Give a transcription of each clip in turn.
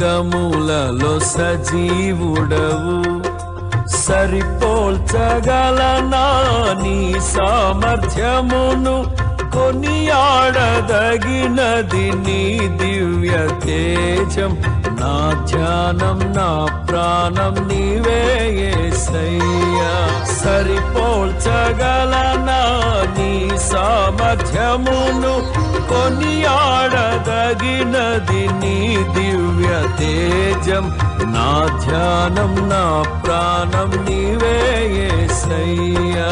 యుగములలో సజీవుడవు సరిపోల్చగలనా నీ సామర్థ్యమును కొనియాడదగినది నీ దివ్య తేజం నా ధ్యానం నా ప్రాణం నీవే యేసయ్యా సరిపోల్చగలనా నీ సామర్థ్యమును కొనియాడదగినది నీ దివ్య తేజం నా ధ్యానం నా ప్రాణం నీవే యేసయ్యా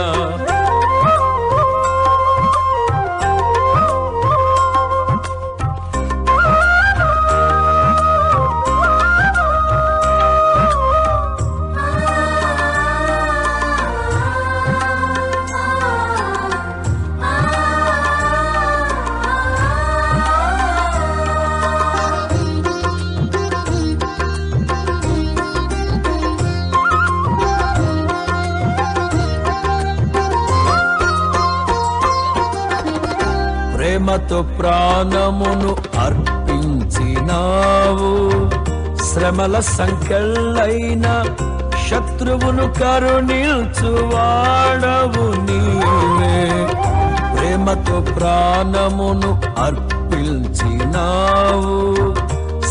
ప్రేమతో ప్రాణమును అర్పించినావు శ్రమల సంకెళ్ళైన శత్రువును కరుణించువాడవు నీవే ప్రేమతో ప్రాణమును అర్పించినావు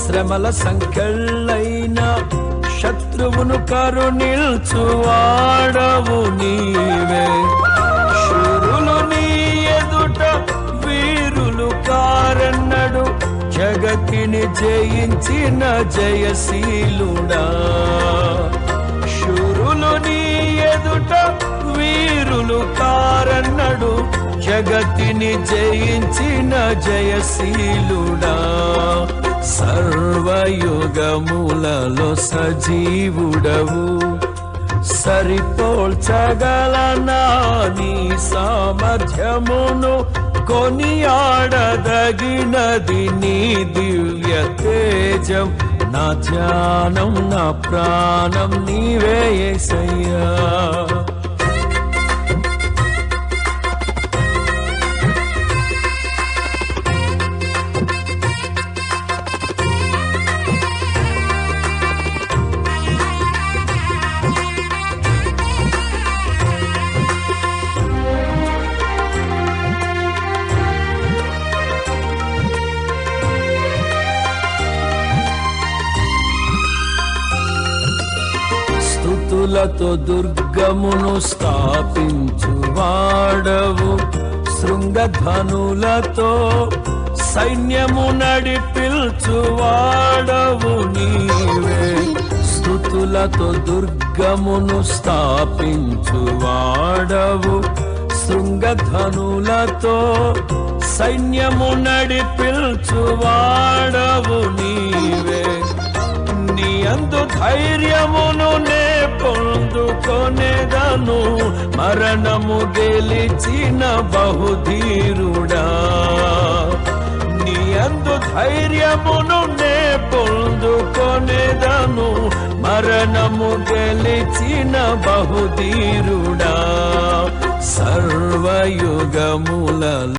శ్రమల సంకెళ్ళైన శత్రువును కరుణించువాడవు నీవే శూరులు నీ ఎదుట వీరులు కారన్నడు జగతిని జయించిన జయశీలుడా శూరులు నీ ఎదుట వీరులు కారన్నడు జగతిని జయించిన జయశీలుడా సర్వయుగములలో సజీవుడవు సరిపోల్చగలనా నీ సామర్థ్యమును కొనియాడదగినది నీ దివ్య తేజం నా ధ్యానం నా ప్రాణం నీవే యేసయ్యా స్తుతులతో దుర్గమును స్థాపించువాడవు శృంగధనులతో సైన్యము నడిపిల్చువాడవు నీవే స్తుతులతో దుర్గమును స్థాపించువాడవు శృంగధనులతో సైన్యము నడిపిల్చువాడవు నీవే నీ అందు ధైర్యమును నే పొందుకొనేదను మరణము గెలిచిన బహుధీరుడా నీ అందు ధైర్యమును నే పొందుకొనేదను మరణము గెలిచిన బహుధీరుడా సర్వయుగముల